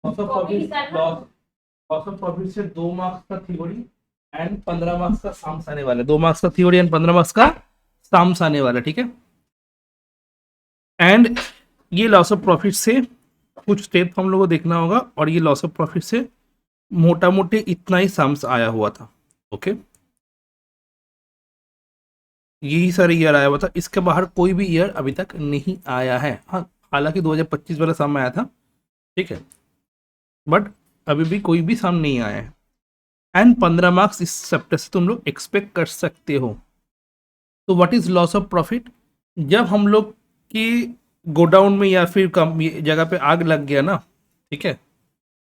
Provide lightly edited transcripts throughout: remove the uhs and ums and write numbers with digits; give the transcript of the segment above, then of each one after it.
Loss of profit loss of profit से 2 marks का theory and 15 marks का Sam's आने वाला है। 2 मार्क्स का थ्योरी एंड 15 मार्क्स का साम्स आने वाला है, ठीक है। एंड ये लॉस ऑफ प्रॉफिट से कुछ स्टेप हम लोगों को देखना होगा, और ये लॉस ऑफ प्रॉफिट से मोटा मोटी इतना ही साम्स आया हुआ था। ओके, यही सारे ईयर आया हुआ था, इसके बाहर कोई भी ईयर अभी तक नहीं आया है। हाँ, हालांकि 2025 वाला सम आया था, ठीक है, बट अभी भी कोई भी सम नहीं आया है। एंड 15 मार्क्स इस चैप्टर से तुम लोग एक्सपेक्ट कर सकते हो। तो what is loss of profit? जब हम लोग की गोडाउन में या फिर कम जगह पे आग लग गया ना, ठीक है,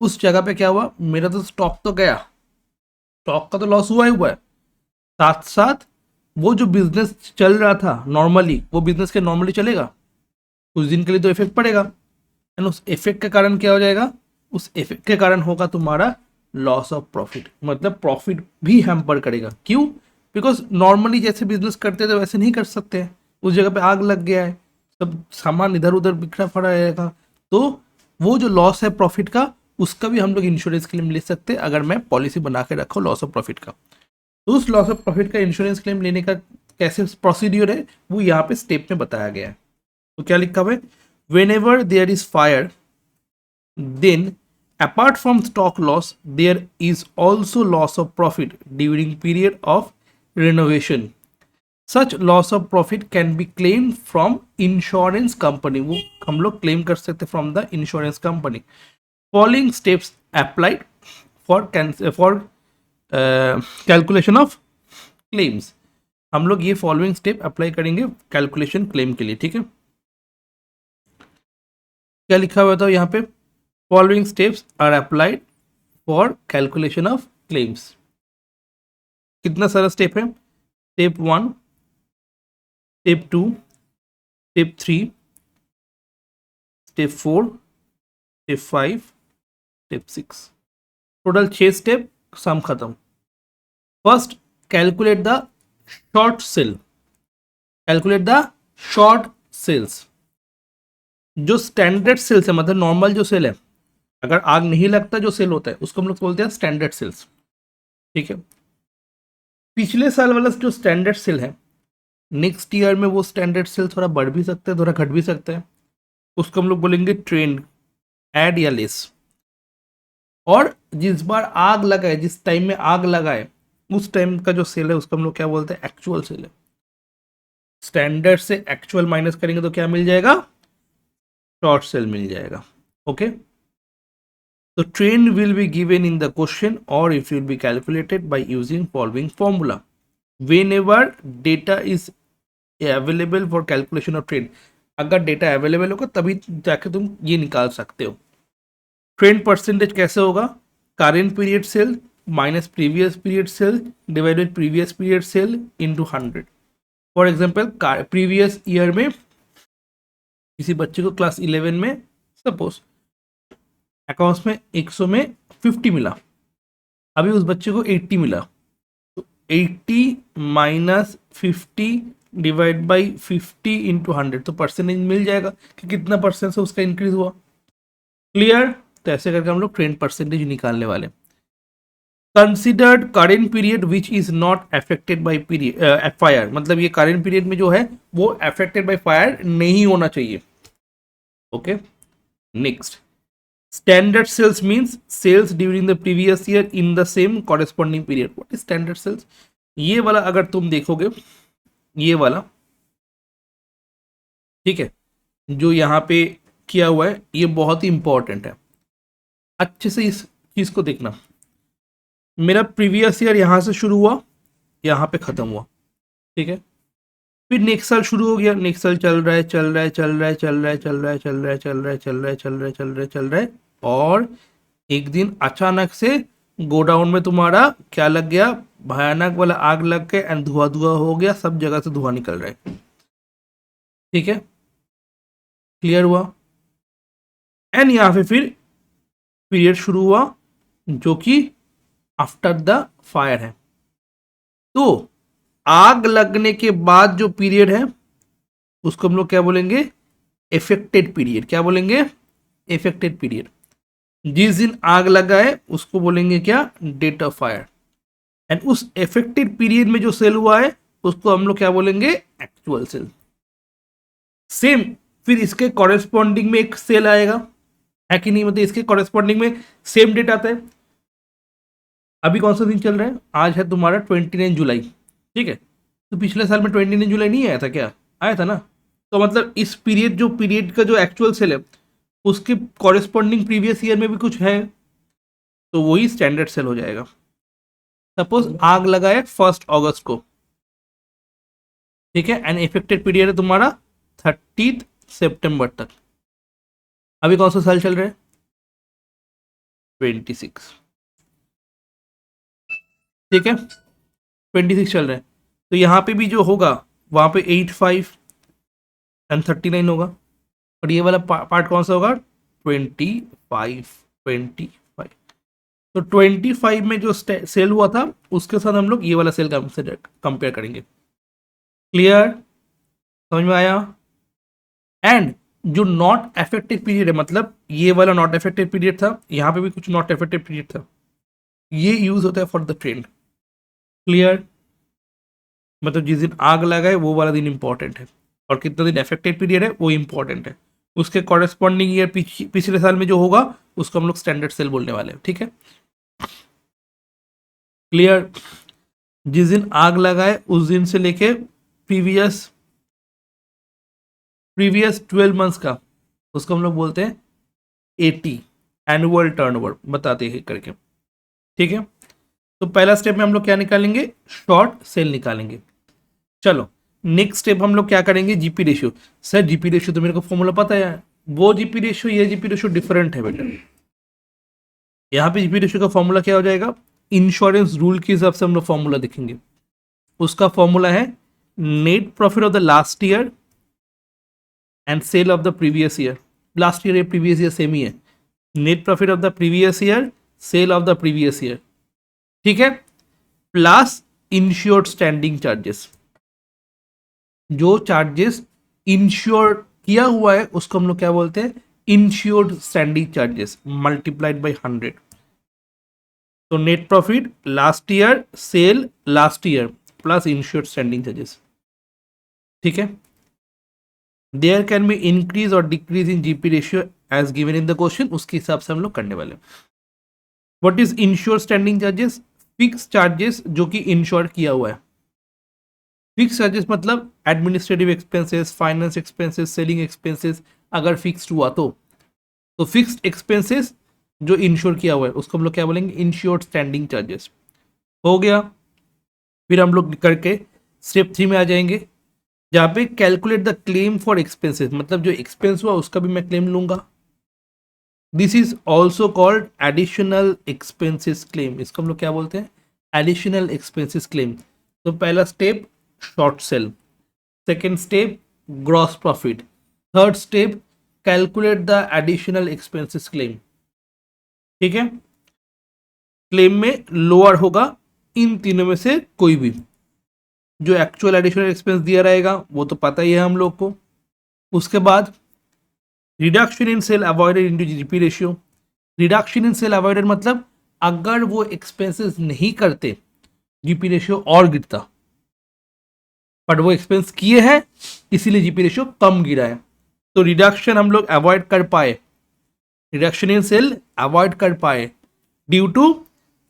उस जगह पे क्या हुआ, मेरा तो स्टॉक तो गया, स्टॉक का तो लॉस हुआ ही हुआ है, साथ साथ वो जो बिजनेस चल रहा था नॉर्मली, वो बिजनेस के नॉर्मली चलेगा, कुछ दिन के लिए तो इफेक्ट पड़ेगा, एंड उस इफेक्ट के कारण क्या हो जाएगा, उस इफेक्ट के कारण होगा तुम्हारा लॉस ऑफ प्रॉफिट, मतलब प्रॉफिट भी हैम्पर करेगा। क्यों? बिकॉज नॉर्मली जैसे बिजनेस करते थे वैसे नहीं कर सकते हैं, उस जगह पे आग लग गया है, सब सामान इधर उधर बिखरा पड़ा रहेगा, तो वो जो लॉस है प्रॉफिट का, उसका भी हम लोग इंश्योरेंस क्लेम ले सकते हैं, अगर मैं पॉलिसी बना के रखूँ लॉस ऑफ प्रॉफिट का। तो उस लॉस ऑफ प्रॉफिट का इंश्योरेंस क्लेम लेने का कैसे प्रोसीड्यूर है, वो यहाँ पे स्टेप में बताया गया है। तो क्या लिखा हुआ है, whenever there is fire then apart from stock loss there is also loss of profit during period of renovation. Such loss of profit can be claimed from insurance company, वो हम लोग claim कर सकते from the insurance company. Following steps applied for calculation of claims. हम लोग ये following step apply करेंगे calculation claim के लिए, ठीक है। क्या लिखा हुआ था यहाँ पे, following steps are applied for calculation of claims. कितना सारा स्टेप है, step 1, step 2, step 3, step 4, step 5, step 6, total 6 step, सम खत्म। First calculate the short sale, calculate the short sales. जो स्टैंडर्ड सेल्स है, मतलब नॉर्मल जो सेल है, अगर आग नहीं लगता जो सेल होता है उसको हम लोग बोलते हैं स्टैंडर्ड सेल्स, ठीक है। पिछले साल वाला जो स्टैंडर्ड सेल है, नेक्स्ट ईयर में वो स्टैंडर्ड सेल थोड़ा बढ़ भी सकता है, थोड़ा घट भी सकता है, उसको हम लोग बोलेंगे ट्रेंड, एड या लेस। और जिस बार आग लगाए, जिस टाइम में आग लगाए, उस टाइम का जो सेल है उसको हम लोग क्या बोलते हैं, एक्चुअल सेल है। स्टैंडर्ड से एक्चुअल माइनस करेंगे तो क्या मिल जाएगा, शॉर्ट सेल मिल जाएगा। ओके, तो trend will be given in the question और it will be calculated by using following formula. whenever data is available for calculation of trend, अगर डेटा अवेलेबल होगा तभी जाके तुम ये निकाल सकते हो। ट्रेंड परसेंटेज कैसे होगा, current period sale minus previous period sale divided previous period sale into 100। For example previous year में किसी बच्चे को क्लास 11 में सपोज अकाउंट्स में 100 में 50 मिला, अभी उस बच्चे को 80 मिला, तो 80 माइनस 50 डिवाइड बाई 50 इंटू 100, तो परसेंटेज मिल जाएगा कि कितना परसेंट से उसका इंक्रीज हुआ। क्लियर? तो ऐसे करके हम लोग ट्रेंड परसेंटेज निकालने वाले। Considered current period which is not affected by period fire, मतलब ये करेंट पीरियड में जो है वो अफेक्टेड बाई फायर नहीं होना चाहिए। Okay, next, standard sales means sales during the previous year in the same corresponding period. What is standard sales? ये वाला अगर तुम देखोगे, ये वाला, ठीक है, जो यहाँ पे किया हुआ है ये बहुत ही इंपॉर्टेंट है, अच्छे से इस चीज को देखना। मेरा प्रीवियस ईयर यहाँ से शुरू हुआ, यहाँ पे खत्म हुआ, ठीक है, फिर नेक्स्ट साल शुरू हो गया, नेक्स्ट साल चल रहा है चल रहा है चल रहा है चल रहा है चल रहा है चल रहा है चल रहा है चल रहा है चल रहा है चल रहा है चल रहा है, और एक दिन अचानक से गोडाउन में तुम्हारा क्या लग गया, भयानक वाला आग लग के एंड धुआं धुआं हो गया, सब जगह से धुआं निकल रहा है, ठीक है, क्लियर हुआ। एंड यहाँ पे फिर पीरियड शुरू हुआ जो कि आफ्टर द फायर है। तो आग लगने के बाद जो पीरियड है उसको हम लोग क्या बोलेंगे, इफेक्टेड पीरियड। क्या बोलेंगे, इफेक्टेड पीरियड। जिस दिन आग लगाए उसको बोलेंगे क्या, डेट ऑफ फायर। एंड उस इफेक्टेड पीरियड में जो सेल हुआ है उसको हम लोग क्या बोलेंगे, एक्चुअल सेल। सेम फिर इसके कॉरेस्पॉन्डिंग में एक सेल आएगा, है कि नहीं, मतलब इसके कॉरेस्पॉन्डिंग में सेम डेट आता है। अभी कौन सा दिन चल रहा है, आज है तुम्हारा 29 जुलाई, ठीक है। तो पिछले साल में 29 जुलाई नहीं आया था क्या, आया था ना। तो मतलब इस पीरियड, जो पीरियड का जो एक्चुअल सेल है उसके कॉरेस्पॉन्डिंग प्रीवियस ईयर में भी कुछ है, तो वही स्टैंडर्ड सेल हो जाएगा। सपोज आग लगाए 1 अगस्त को, ठीक है, एंड इफेक्टेड पीरियड है तुम्हारा 30 सितंबर तक। अभी कौन सा साल चल रहा है, 26, ठीक है, 26 चल रहा है। तो यहाँ पे भी जो होगा वहाँ पे 85 एंड 39 होगा, और ये वाला पार्ट कौन सा होगा, 25। तो 25 में जो सेल हुआ था उसके साथ हम लोग ये वाला सेल कंपेयर करेंगे। क्लियर, समझ में आया। एंड जो नॉट अफेक्टेड पीरियड है, मतलब ये वाला नॉट अफेक्टेड पीरियड था, यहाँ पे भी कुछ नॉट अफेक्टेड पीरियड था, ये यूज होता है फॉर द ट्रेंड। क्लियर, मतलब जिस दिन आग लगाए वो वाला दिन इंपॉर्टेंट है, और कितना दिन अफेक्टेड पीरियड है वो इंपॉर्टेंट है। उसके कॉरेस्पॉन्डिंग ईयर पिछले साल में जो होगा उसको हम लोग स्टैंडर्ड सेल बोलने वाले हैं, ठीक है। क्लियर, जिस दिन आग लगाए उस दिन से लेके प्रीवियस प्रीवियस 12 मंथ्स का, उसको हम लोग बोलते हैं 80 एनुअल टर्नओवर, बताते हैं करके, ठीक है। तो पहला स्टेप में हम लोग क्या निकालेंगे, शॉर्ट सेल निकालेंगे। चलो नेक्स्ट स्टेप हम लोग क्या करेंगे, GP ratio. Sir GP ratio तो मेरे को फॉर्मूला पता है, वो जीपी रेशियो ये जीपी रेशियो डिफरेंट है बेटा। यहाँ पे जीपी रेशियो का फॉर्मूला क्या हो जाएगा, इंश्योरेंस रूल के हिसाब से हम लोग फॉर्मूला देखेंगे। उसका फॉर्मूला है net profit of the last year and sale of the previous year. Last year या प्रीवियस ईयर सेम ही है, net profit of the previous year, sale of the previous year, ठीक है, प्लस इंश्योर्ड स्टैंडिंग चार्जेस। जो charges insure किया हुआ है उसको हम लोग क्या बोलते हैं, insured standing charges multiplied by 100। तो net profit last year, sale last year, plus insured standing charges, ठीक है। देयर कैन बी इंक्रीज और decrease in GP ratio as given in the question, उसके हिसाब से हम लोग करने वाले। What is insure standing charges, fix charges जो कि इंश्योर किया हुआ है। फिक्स चार्जेस मतलब administrative expenses, finance expenses, selling expenses, अगर फिक्स्ड हुआ तो फिक्स्ड एक्सपेंसेस जो इंश्योर किया हुआ है उसको हम लोग क्या बोलेंगे, इंश्योर्ड स्टैंडिंग चार्जेस। हो गया। फिर हम लोग करके स्टेप 3 में आ जाएंगे, जहाँ पे calculate the claim for expenses, मतलब जो एक्सपेंस हुआ उसका भी मैं क्लेम लूंगा। This is also called additional expenses claim, इसको हम लोग क्या बोलते हैं, एडिशनल एक्सपेंसेस क्लेम। तो पहला step short cell, second step gross profit, third step calculate the additional expenses claim, ठीक है। क्लेम में लोअर होगा इन तीनों में से कोई भी, जो एक्चुअल एडिशनल एक्सपेंस दिया रहेगा वो तो पता ही है हम लोग को। उसके बाद reduction in sale avoided into GP ratio. Reduction in sale avoided मतलब अगर वो एक्सपेंसेस नहीं करते जीपी रेशियो और गिरता, बट वो एक्सपेंस किए हैं इसीलिए जीपी रेशियो कम गिरा है। तो रिडक्शन हम लोग अवॉइड कर पाए, रिडक्शन इन सेल अवॉइड कर पाए ड्यू टू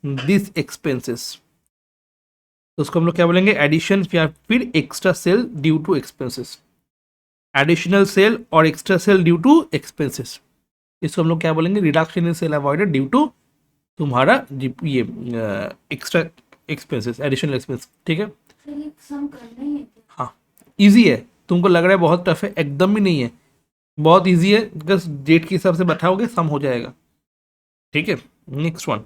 दिस एक्सपेंसेस, तो उसको हम लोग क्या बोलेंगे, एडिशन या फिर extra sale due to expenses. Additional sale और extra sale due to expenses, इसको हम लोग क्या बोलेंगे, reduction in sale avoided due to तुम्हारा ये एक्स्ट्रा एक्सपेंसेस, एडिशनल एक्सपेंस, ठीक है। हाँ इजी है, तुमको लग रहा है बहुत टफ है, एकदम भी नहीं है, बहुत इजी है, बस डेट के हिसाब से बैठाओगे सम हो जाएगा, ठीक है। Next one,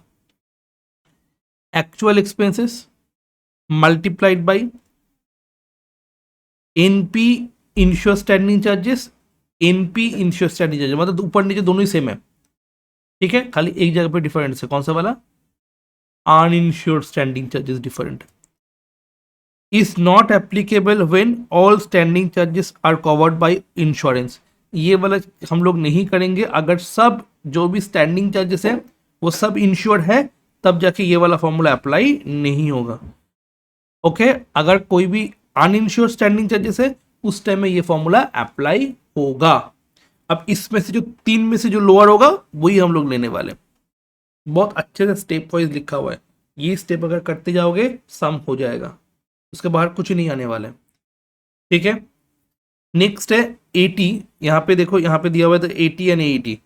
actual expenses multiplied by NP ensure standing charges, NP ensure standing charges, मतलब ऊपर नीचे दोनों ही सेम है, ठीक है, खाली एक जगह पे डिफरेंस है, कौन सा वाला, uninsured standing charges different, is not applicable when all standing charges are covered by insurance. ये वाला हम लोग नहीं करेंगे अगर सब जो भी स्टैंडिंग चार्जेस है वो सब इंश्योर्ड है, तब जाके ये वाला फॉर्मूला अप्लाई नहीं होगा। ओके, अगर कोई भी अनइंश्योर्ड स्टैंडिंग चार्जेस है उस टाइम में ये फॉर्मूला अप्लाई होगा। अब इसमें से जो तीन में से जो लोअर होगा वही हम लोग लेने वाले। बहुत अच्छे से स्टेप वाइज लिखा हुआ है, ये स्टेप अगर करते जाओगे सम हो जाएगा, उसके बाहर कुछ नहीं आने वाला है। ठीक है, नेक्स्ट है 80। यहाँ पे देखो, यहाँ पे दिया हुआ है तो 80 एंड 80।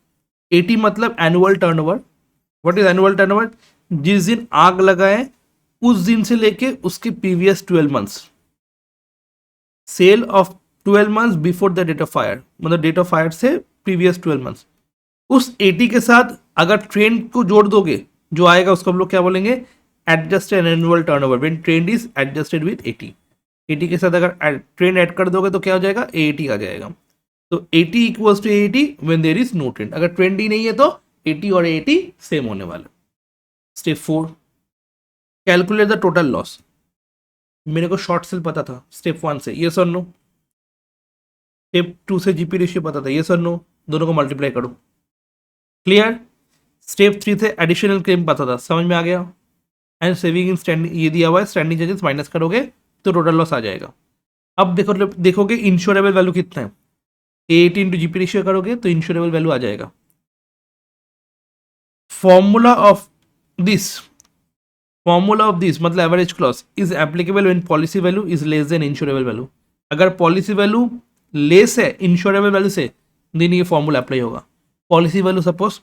80 मतलब annual turnover. What is annual turnover? जिस दिन आग लगाए उस दिन से लेके उसके previous 12 months, sale of 12 months before the date of fire, मतलब डेट ऑफ फायर से प्रीवियस 12 मंथ्स। उस 80 के साथ अगर ट्रेंड को जोड़ दोगे जो आएगा उसको हम लोग क्या बोलेंगे? Adjusted annual turnover when trend is adjusted with 80। 80 के साथ अगर ट्रेंड ऐड कर दोगे तो क्या हो जाएगा? 80 आ जाएगा। तो 80 equals to 80 when there is no trend. अगर ट्रेंड ही नहीं है तो 80 और 80 सेम होने वाला। Step 4, calculate the total loss. मेरे को शॉर्ट सेल पता था स्टेप 1 से, यस और नो। स्टेप 2 से जीपी रेशियो पता था, यस और नो। दोनों को मल्टीप्लाई करो, क्लियर। स्टेप 3 से एडिशनल क्लेम पता था, समझ में आ गया। एंड सेविंग इन स्टैंडिंग, ये दिया हुआ है, स्टैंडिंग चार्जेस माइनस करोगे तो टोटल लॉस आ जाएगा। अब देखोगे इंश्योरेबल वैल्यू कितना है। 80 इंटू जीपी रेशियो करोगे तो इंश्योरेबल वैल्यू आ जाएगा। फॉर्मूला ऑफ दिस मतलब average clause is applicable when policy value is less than insurable value. अगर पॉलिसी वैल्यू लेस है इंश्योरेबल वैल्यू से, देन ये फॉर्मूला अप्लाई होगा। पॉलिसी वैल्यू सपोज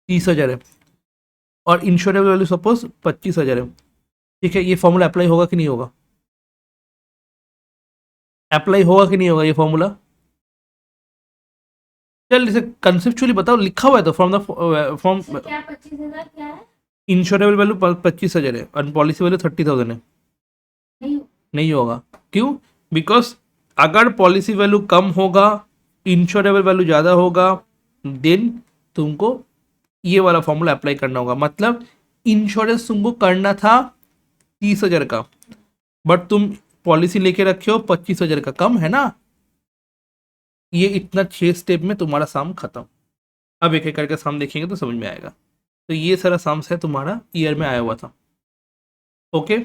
30,000 है और इंश्योरेबल वैल्यू सपोज 25,000 है, ठीक है। ये फॉर्मूला अप्लाई होगा कि नहीं होगा? अप्लाई होगा कि नहीं होगा ये फॉर्मूला? चल इसे कंसेप्चुअली बताओ, लिखा हुआ है तो फ्रॉम द फॉर्म। क्या 25,000 क्या है? इंश्योरेबल वैल्यू 25,000 है और पॉलिसी वैल्यू 30,000 है। नहीं नहीं होगा, क्यों? बिकॉज अगर पॉलिसी वैल्यू कम होगा, इंश्योरेबल वैल्यू ज़्यादा होगा, देन तुमको ये वाला फॉर्मूला अप्लाई करना होगा। मतलब इंश्योरेंस तुमको करना था 30,000 का, बट तुम पॉलिसी लेके रखे हो 25,000 का, कम है ना। ये इतना 6 स्टेप में तुम्हारा साम खत्म। अब एक एक करके साम देखेंगे तो समझ में आएगा। तो ये सारा सम्स है तुम्हारा ईयर में आया हुआ था, ओके।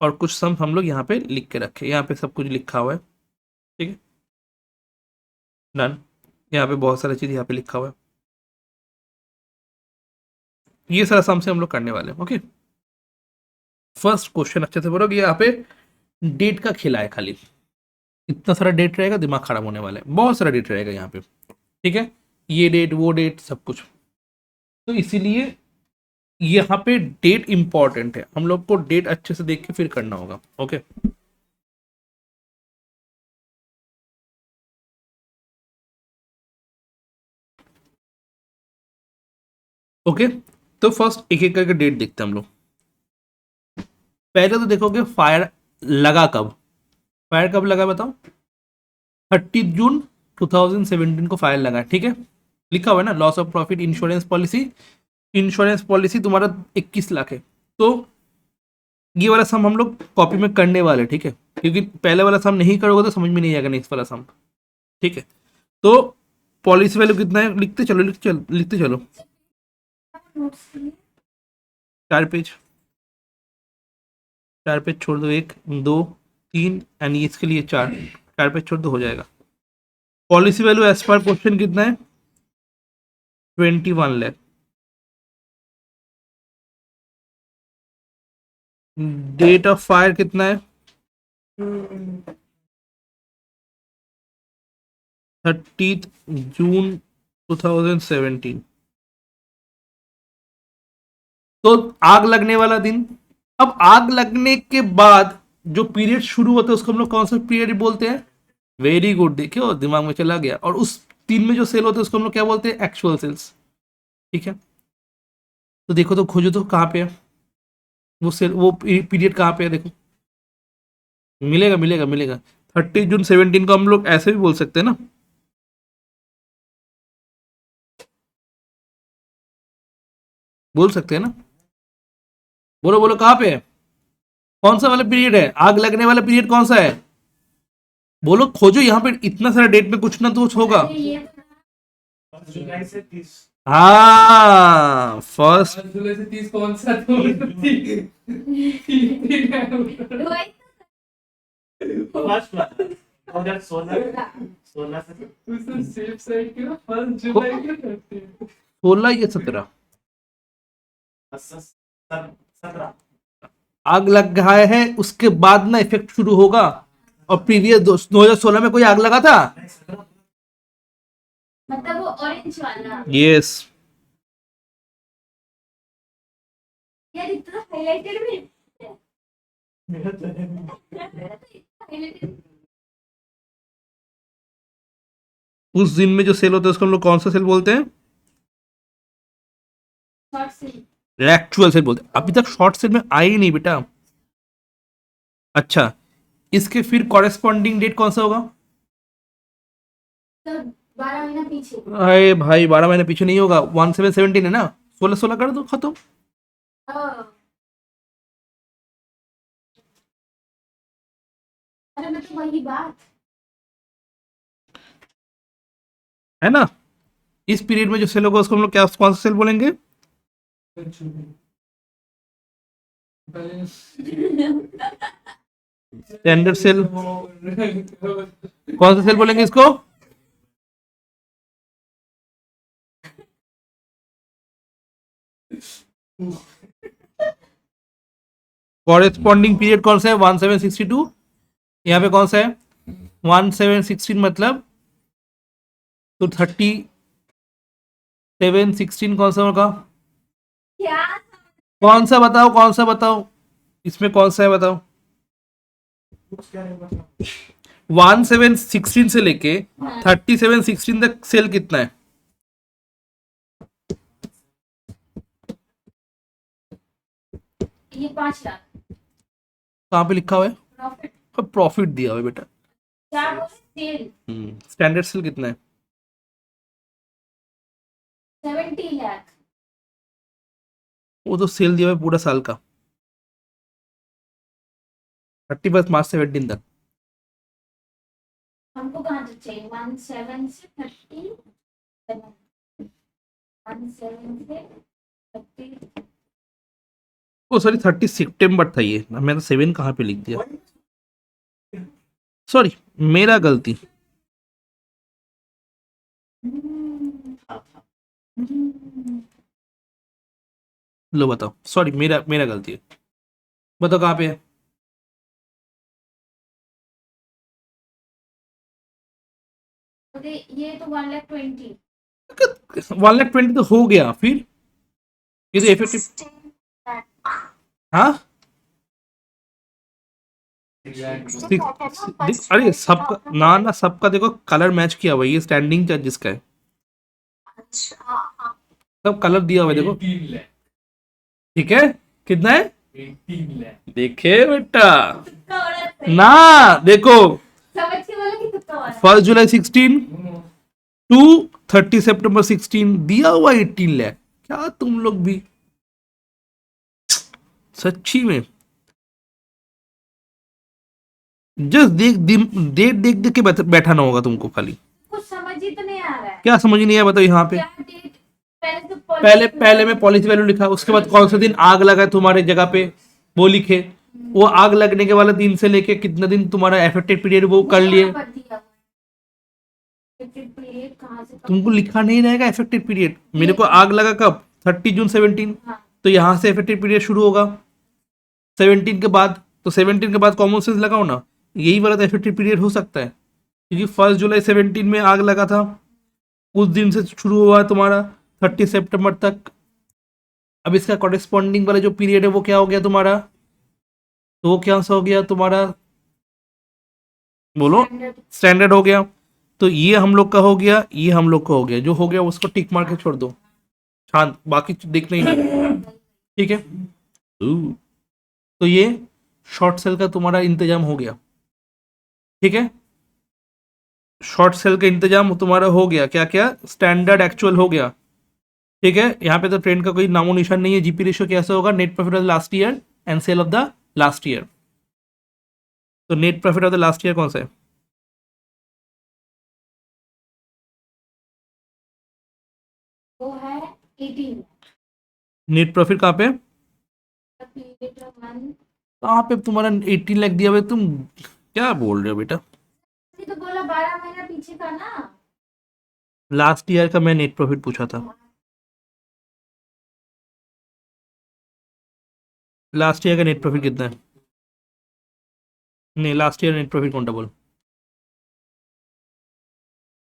और कुछ सम्स हम लोग यहाँ पे लिख के रखे, यहाँ पे सब कुछ लिखा हुआ है, ठीक है, डन। यहाँ पे बहुत सारी चीज़ यहाँ पे लिखा हुआ है, ये सारा सम्स हम लोग करने वाले हैं, ओके। फर्स्ट क्वेश्चन अच्छे से बोलोगे, यहाँ पे डेट का खेला है खाली, इतना सारा डेट रहेगा दिमाग खराब होने वाला है, बहुत सारा डेट रहेगा यहाँ पे, ठीक है। ये डेट वो डेट सब कुछ, तो इसीलिए यहाँ पे डेट इंपॉर्टेंट है। हम लोग को डेट अच्छे से देख के फिर करना होगा, ओके। ओके, तो फर्स्ट एक एक करके डेट देखते हैं हम लोग। पहले तो देखोगे फायर लगा कब, फायर कब लगा बताओ? 30 जून 2017 को फायर लगा, ठीक है। लिखा हुआ है ना, loss of profit insurance policy. Insurance policy तुम्हारा 21 लाख है, तो ये वाला सम हम लोग कॉपी में करने वाले, ठीक है, क्योंकि पहले वाला सम नहीं करोगे तो समझ में नहीं आएगा नेक्स्ट वाला सम, ठीक है। तो पॉलिसी वैल्यू कितना है लिखते चलो, लिखते चलो। नोट्स के लिए 4 पेज, 4 पेज छोड़ दो, 1 2 3 एंड इसके लिए 4 पेज छोड़ दो, हो जाएगा। Policy value as per question कितना है? 21 लाख। डेट ऑफ फायर कितना है? 30 जून 2017। तो आग लगने वाला दिन। अब आग लगने के बाद जो पीरियड शुरू होता है उसको हम लोग कौन सा पीरियड बोलते हैं? वेरी गुड, देखियो दिमाग में चला गया। और उस दिन में जो सेल होता है उसको हम लोग क्या बोलते हैं? एक्चुअल सेल्स, ठीक है। तो देखो, तो खोजो तो कहाँ पे है वो सेल, वो पीरियड कहाँ पे है, देखो। मिलेगा मिलेगा मिलेगा। 30 जून 17 को हम लोग ऐसे भी बोल सकते हैं ना, बोल सकते हैं ना। बोलो बोलो कहाँ पे है, कौन सा वाला पीरियड है? आग लगने वाला पीरियड कौन सा है? बोलो, खोजो यहाँ पे, इतना सारा डेट में कुछ ना तो कुछ होगा। ये जुलाई से 30 हाँ फर्स्ट जुलाई से 30 कौन सा तो तीन है। वही फर्स्ट 2016 से उसने सेफ साइड के 1 जुलाई के 30। 16 या 17 17 आग लग रहा है, उसके बाद ना इफेक्ट शुरू होगा। और प्रीवियस 2016 में कोई आग लगा था? मतलब वो ऑरेंज वाला यस। यार इतना हाइलाइटेड भी मेरा तो है। हाइलाइटेड उस दिन में जो सेल होता है उसको हम लोग कौन सा सेल बोलते हैं? शॉर्ट से एक्चुअल सेल बोलते हैं। अभी तक शॉर्ट सेल में आए ही नहीं बेटा। अच्छा, इसके फिर कॉरेस्पॉन्डिंग डेट कौन सा होगा? तो 12 महीना पीछे अरे भाई 12 महीने पीछे नहीं होगा, 1717 है ना, 16 कर दो खत्म। हाँ। अरे मतलब वही बात है ना। इस पीरियड में जो सेल होगा उसको हम लोग क्या कौन सा सेल बोलेंगे? Standard sale. कौन सा सेल बोलेंगे इसको? कॉरेस्पॉन्डिंग पीरियड कौन सा है? 1762। यहाँ पे कौन सा है? 1716 मतलब तो 3716 कौन सा होगा? क्या कौन सा बताओ, कौन सा बताओ, इसमें कौन सा है बताओ? 1716 से लेके 3716 तक सेल कितना है? ये 5 लाख कहाँ पे लिखा हुआ है? प्रॉफिट प्रॉफिट दिया हुआ है बेटा। क्या बोले सेल स्टैंडर्ड सेल कितना है? 70 लाख वो तो सेल दिया हुआ है पूरा साल का, 31 मार्च 17 तक। हमको कहाँ तक चाहिए 17 से 30 17 से 30 ओ सॉरी 30 सितंबर था ये, मैंने 7 कहाँ पे लिख दिया, सॉरी मेरा गलती। लो बताओ, सॉरी मेरा मेरा गलती है। बताओ कहाँ पे है? ये तो 1,20,000 120 तो हो गया, फिर ये तो इफेक्टिव। हाँ अरे सबका ना ना, सबका देखो कलर मैच किया हुआ है, ये स्टैंडिंग चार्जेस का है, सब कलर दिया हुआ है देखो। 18 लाख ठीक है, कितना है? 18 लाख देखे बेटा तुक्का हो रहा है ना, देखो समझ के बोला कि तुक्का हो रहा है 1 जुलाई 16 टू 30 सितंबर 16 दिया हुआ 18 लाख। क्या तुम लोग भी सच्ची में जस्ट डेट देख देख के बैठाना होगा तुमको खाली। कुछ समझ ही तो नहीं आ रहा है क्या समझ नहीं आया बताओ यहाँ पे? क्या डेट पहले तो पहले में पॉलिसी वैल्यू लिखा, उसके बाद कौन सा दिन आग लगा है तुम्हारे जगह पे वो लिखे, वो आग लगने के वाला दिन से लेके कितना दिन तुम्हारा एफेक्टेड पीरियड वो कर लिए। पीरियड कहाँ से तुमको लिखा नहीं रहेगा एफेक्टेड पीरियड। मेरे को आग लगा कब? 30 जून 17, हाँ तो यहाँ से एफेक्टेड पीरियड शुरू होगा 17 के बाद, तो 17 के बाद कॉमन सेंस लगाओ ना, यही वाला तो एफेक्टेड पीरियड हो सकता है, क्योंकि 1 जुलाई 17 में आग लगा था, उस दिन से शुरू हुआ तुम्हारा 30 सितंबर तक। अब इसका कॉरेस्पॉन्डिंग वाला जो पीरियड है वो क्या हो गया तुम्हारा? तो वो क्या सा हो गया तुम्हारा, बोलो? स्टैंडर्ड हो गया। तो ये हम लोग का हो गया, ये हम लोग का हो गया, जो हो गया उसको टिक मार के छोड़ दो, शांत, बाकी देखना ही नहीं। ठीक है, तो ये शॉर्ट सेल का तुम्हारा इंतजाम हो गया। ठीक है, शॉर्ट सेल का इंतजाम तुम्हारा हो गया। क्या क्या? स्टैंडर्ड एक्चुअल हो गया। ठीक है, यहाँ पे तो ट्रेंड का कोई नामो निशान नहीं है। जीपी रेशियो कैसा होगा? Net profit of the last year and sale of the last year. तो net profit of the last year कौन सा है? 18 नेट प्रॉफिट कहाँ पे, the period of month। कहाँ पे तुम्हारा 18 लाख दिया हुआ है, तुम क्या बोल रहे हो बेटा। ये तो बोला 12 महीना पीछे का ना। लास्ट ईयर का मैं नेट प्रॉफिट पूछा था, लास्ट ईयर का नेट प्रॉफिट कितना है, नहीं लास्ट ईयर नेट प्रॉफिट कौन सा बोल,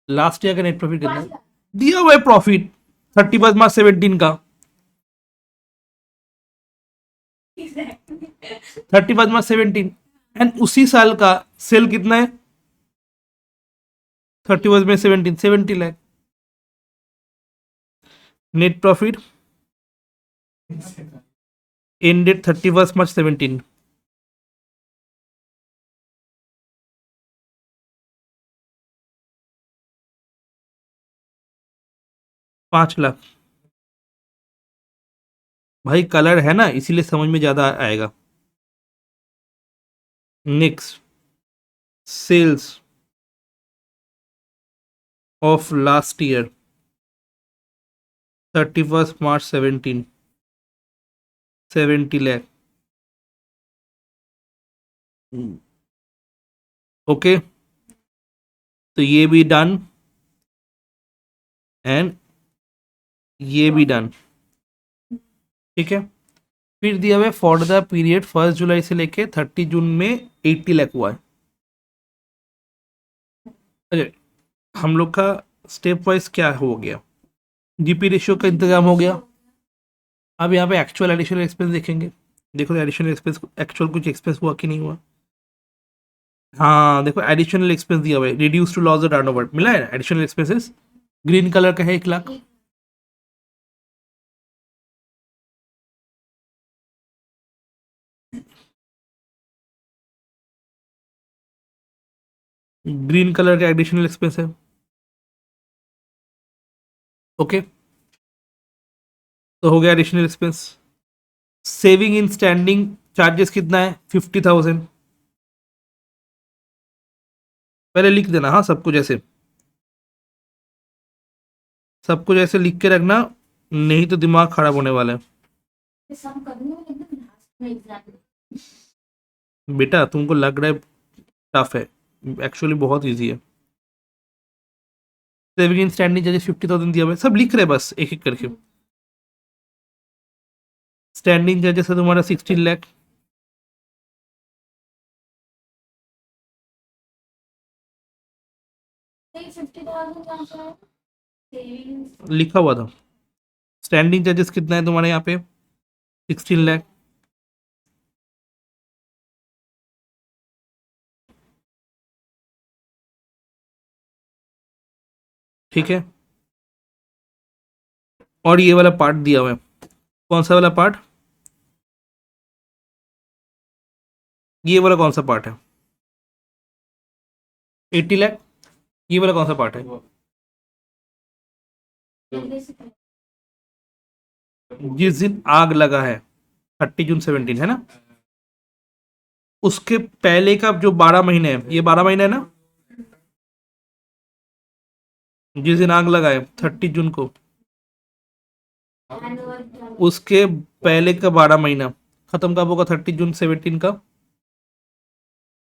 लास्ट ईयर का नेट प्रॉफिट कितना है, दिया हुआ है प्रॉफिट 31 मार्च 17 का, 31 मार्च 17, एंड उसी साल का सेल कितना है 31 में 17, 70 lakh. Net profit ended 31 March 17, ₹5 lakh. भाई कलर है ना इसीलिए समझ में ज्यादा आएगा। Next, sales of last year 31 March 17, 70 lakh. Okay, तो ये भी डन एंड ये भी डन, ठीक है। फिर दिया हुआ है फॉर द पीरियड 1 जुलाई से लेके 30 जून में 80 लाख हुआ है। अरे हम लोग का स्टेप वाइज क्या हो गया, जीपी रेशियो का इंतजाम हो गया। अब यहाँ पे एक्चुअल एडिशनल एक्सपेंस देखेंगे, देखो एडिशनल एक्सपेंस एक्चुअल कुछ एक्सपेंस हुआ कि नहीं हुआ। हाँ देखो एडिशनल एक्सपेंस दिया हुआ है, रिड्यूस टू लॉस टर्नओवर मिला है एडिशनल एक्सपेंसेस, ग्रीन कलर का है 1 लाख। ग्रीन कलर का एडिशनल एक्सपेंस है, ओके। तो हो गया additional expense. Saving in standing charges कितना है 50,000, पहले लिख देना, हाँ सब कुछ ऐसे, सब कुछ ऐसे लिख के रखना, नहीं तो दिमाग खराब होने वाला है। सम करने में एकदम लास्ट में एग्जाम। बेटा तुमको लग रहा है टफ है, एक्चुअली बहुत इजी है। सेविंग इन स्टैंडिंग चार्जेस 50,000 दिया हुआ है, सब लिख रहे हैं बस एक एक करके। स्टैंडिंग चार्जेस है तुम्हारा 16 लाख, नहीं 50,000 कहाँ से आया? सेविंग्स लिखा हुआ था। स्टैंडिंग चार्जेस कितना है तुम्हारे यहाँ पे 16 लाख, ठीक है। और ये वाला पार्ट दिया हुआ है, कौन सा वाला पार्ट, ये वाला कौन सा पार्ट है 80 लाख, ये वाला कौन सा पार्ट है, पहले से पहले। जिस दिन आग लगा है 30 जून 17 है ना, उसके पहले का जो 12 महीने है, ये 12 महीने है ना, जिस दिन आग लगा है 30 जून को, Annual उसके पहले का 12 महीना खत्म कब होगा 30 जून 17 का,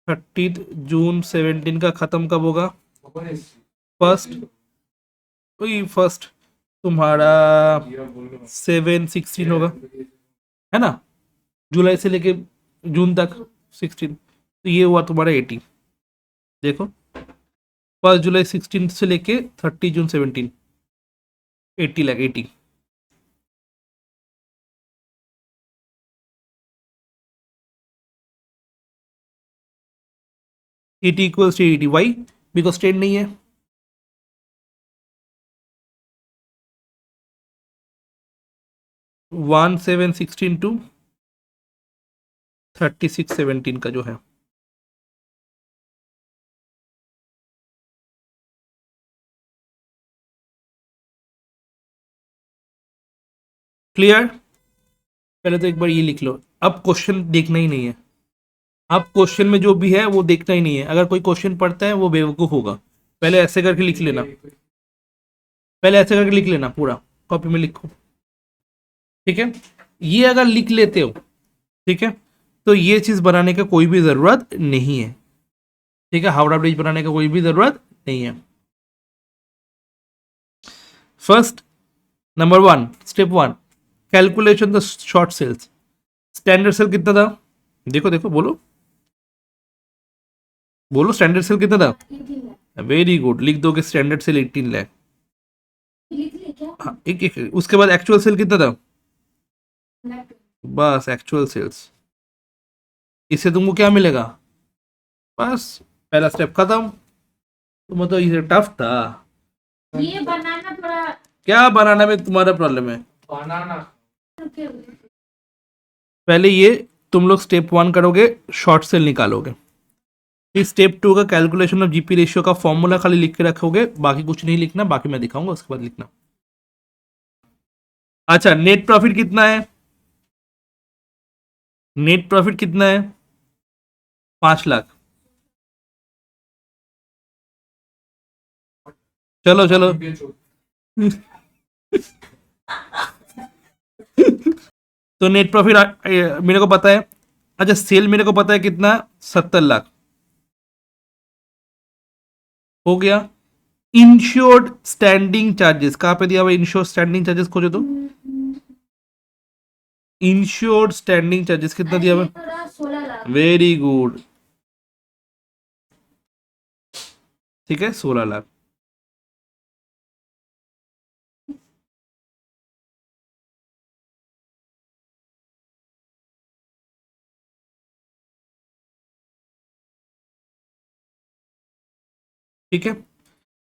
30 जून 17 का खत्म कब होगा, फर्स्ट, वही फर्स्ट तुम्हारा 7/16 होगा, है ना, जुलाई से लेके जून तक 16, तो ये हुआ तुम्हारा 80। देखो 1 जुलाई 16 से लेके 30 June 17, 80 lakh 80। Eighty equals to 80, why because trend नहीं है। वन 7/16 टू 36/17 का जो है, क्लियर। पहले तो एक बार ये लिख लो, अब क्वेश्चन देखना ही नहीं है, अब क्वेश्चन में जो भी है वो देखना ही नहीं है। अगर कोई क्वेश्चन पढ़ता है वो बेवकूफ होगा। पहले ऐसे करके लिख लेना, पहले ऐसे करके लिख लेना पूरा कॉपी में लिखो, ठीक है। ये अगर लिख लेते हो, ठीक है, तो ये चीज बनाने का कोई भी जरूरत नहीं है, ठीक है। हावड़ा ब्रिज बनाने का कोई भी जरूरत नहीं है। First number 1 step 1 calculation the short sales. Standard sale कितना था, देखो देखो, बोलो बोलो, स्टैंडर्ड सेल कितना था? 18 लाख वेरी गुड, लिख दोगे स्टैंडर्ड सेल 18 लाख। लिख ले क्या? हाँ, एक उसके बाद एक्चुअल सेल कितना था? लाख बस एक्चुअल सेल्स, इससे तुमको क्या मिलेगा? बस पहला स्टेप खत्म। तो मतलब ये टफ था। ये बनाना थोड़ा क्या बनाना में तुम्हारा प्रॉब्लम है? बनाना रुके पहले ये तुम लोग स्टेप 1 करोगे, शॉर्ट सेल निकालोगे, फिर स्टेप 2 का कैलकुलेशन ऑफ जीपी रेशियो का फॉर्मूला खाली लिख के रखोगे, बाकी कुछ नहीं लिखना, बाकी मैं दिखाऊंगा उसके बाद लिखना। अच्छा, नेट प्रॉफिट कितना है? नेट प्रॉफिट कितना है? 5 लाख। चलो चलो, तो नेट प्रॉफिट मेरे को पता है। अच्छा, सेल मेरे को पता है कितना, 70 लाख हो गया। इंश्योर्ड स्टैंडिंग चार्जेस कहां पे दिया हुआ? इंश्योर्ड स्टैंडिंग चार्जेस खोजो तो। इंश्योर्ड स्टैंडिंग चार्जेस कितना दिया हुआ? थोड़ा 16 लाख वेरी गुड, ठीक है, 16 लाख। ठीक है,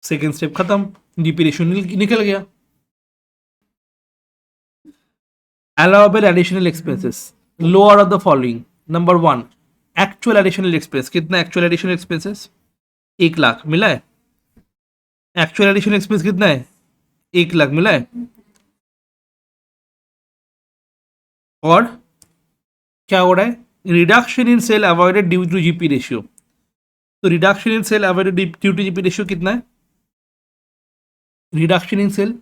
सेकेंड स्टेप खत्म, जीपी रेशियो निकल गया। Allowable additional expenses, lower of the following. Number 1 actual additional expense, कितना एक्चुअल एडिशनल एक्सपेंसेस? 1 लाख मिला है। एक्चुअल एडिशनल एक्सपेंस कितना है? 1 लाख मिला है। और क्या हो रहा है? Reduction in sale avoided due to GP ratio. तो reduction in sale avoided due to GP ratio कितना है? रिडक्शन इन सेल,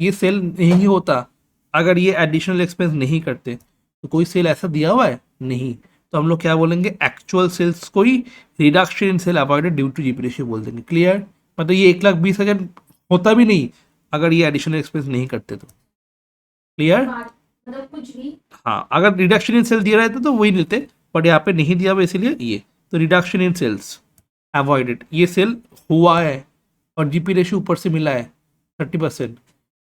ये सेल नहीं होता अगर ये एडिशनल एक्सपेंस नहीं करते। तो कोई सेल ऐसा दिया हुआ है? नहीं। तो हम लोग क्या बोलेंगे? एक्चुअल सेल्स को ही reduction in sale avoided due to GP ratio बोल देंगे। क्लियर? मतलब ये 1,20,000 होता भी नहीं अगर ये एडिशनल एक्सपेंस नहीं करते तो। क्लियर? मतलब कुछ भी हाँ, अगर रिडक्शन इन सेल दिया रहता तो वही लेते, बट यहाँ पे नहीं दिया हुआ इसीलिए ये। तो रिडक्शन इन सेल्स अवॉइडेड, ये सेल हुआ है और जीपी रेशियो ऊपर से मिला है 30%।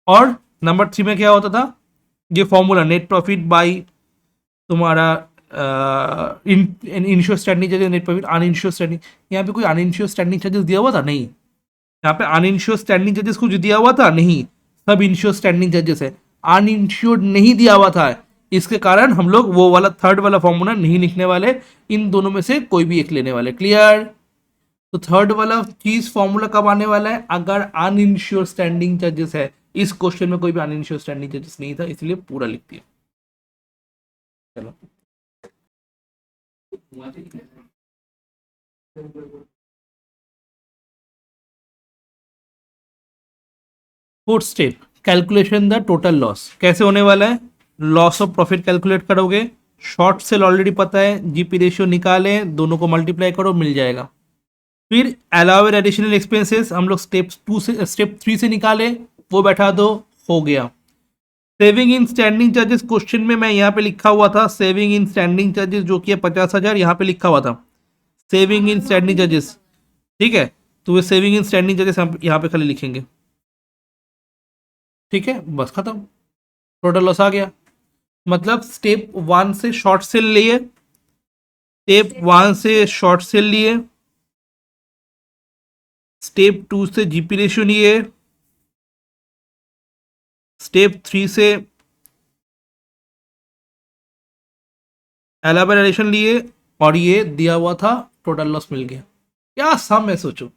और नंबर 3 में क्या होता था? ये फॉर्मूला नेट प्रॉफिट बाई तुम्हारा insured standing charges, net profit uninsured standing. यहाँ पे कोई अनइंश्योर स्टैंडिंग चार्जेस दिया हुआ था? नहीं। यहाँ पे अनइंश्योर स्टैंडिंग चार्जेस कुछ दिया हुआ था? नहीं, सब इंश्योर स्टैंडिंग चार्जेस है। अनइंश्योर्ड नहीं दिया हुआ था, इसके कारण हम लोग वो वाला थर्ड वाला फॉर्मूला नहीं लिखने वाले, इन दोनों में से कोई भी एक लेने वाले। क्लियर? तो थर्ड वाला चीज फॉर्मूला कब आने वाला है? अगर अनइंश्योर स्टैंडिंग चार्जेस है। इस क्वेश्चन में कोई भी अनइंश्योर स्टैंडिंग चार्जेस नहीं था, इसलिए पूरा लिख दिया। चलो, fourth step calculation the total loss. कैसे होने वाला है? लॉस ऑफ प्रॉफिट कैलकुलेट करोगे, शॉर्ट सेल ऑलरेडी पता है, जीपी रेशियो निकालें, दोनों को मल्टीप्लाई करो, मिल जाएगा। फिर अलाउड एडिशनल एक्सपेंसेस हम लोग स्टेप 3 से निकाले, वो बैठा दो, हो गया। Saving in standing charges question में मैं यहाँ पे लिखा हुआ था, सेविंग इन स्टैंडिंग चार्जेस जो कि है 50,000, यहाँ पे लिखा हुआ था सेविंग इन स्टैंडिंग चार्जेस। ठीक है, तो वो सेविंग इन स्टैंडिंग चार्जेस हम यहाँ पे खाली लिखेंगे। ठीक है, बस खत्म, टोटल लॉस आ गया। मतलब स्टेप 1 से शॉर्ट सेल लिए, स्टेप 1 से शॉर्ट सेल लिए, स्टेप 2 से जीपी रेशियो लिए, स्टेप 3 से एलाबर एडिशन लिए, और ये दिया हुआ था टोटल लॉस मिल गया। क्या सम है सोचो,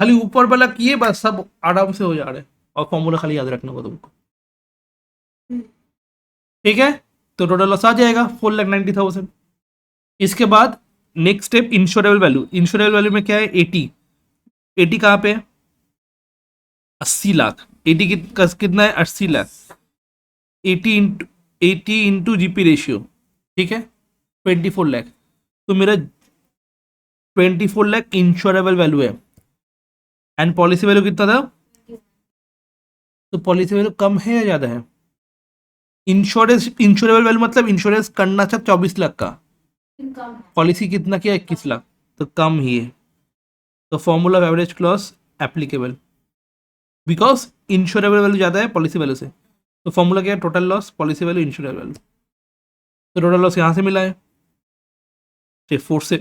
खाली ऊपर वाला किए बस, सब आराम से हो जा रहे हैं, और फॉर्मूला खाली याद रखना होगा तुमको। ठीक है, तो टोटल लॉस आ जाएगा 4,90,000। इसके बाद next step insurable value. Insurable value में क्या है? 80 कहाँ पे है? 80 लाख। 80 कितना है 80 लाख, 80 इंटू जीपी रेशियो, ठीक है 24 लाख। तो मेरा 24 लाख इंश्योरेबल वैल्यू है एंड पॉलिसी वैल्यू कितना था? तो पॉलिसी वैल्यू कम है या ज़्यादा है? इंश्योरेबल वैल्यू मतलब इंश्योरेंस करना था 24 लाख का, इनकम पॉलिसी कितना किया 21 लाख, तो कम ही है। तो formula of average clause applicable because insurable value ज़्यादा है पॉलिसी वैल्यू से। तो फॉर्मूला क्या है? Total loss policy value insurable value. तो टोटल लॉस यहाँ से मिला है स्टेप 4 से।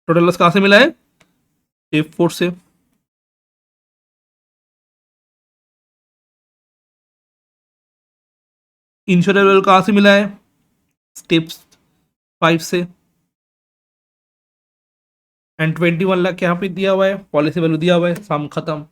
टोटल लॉस कहाँ से मिला है? स्टेप 4 से। इंश्योरेबल वैल्यू कहाँ से मिला है? स्टेप 5 से। एंड 21 लाख यहाँ पे दिया हुआ है, पॉलिसी वैल्यू दिया हुआ है, सम खत्म।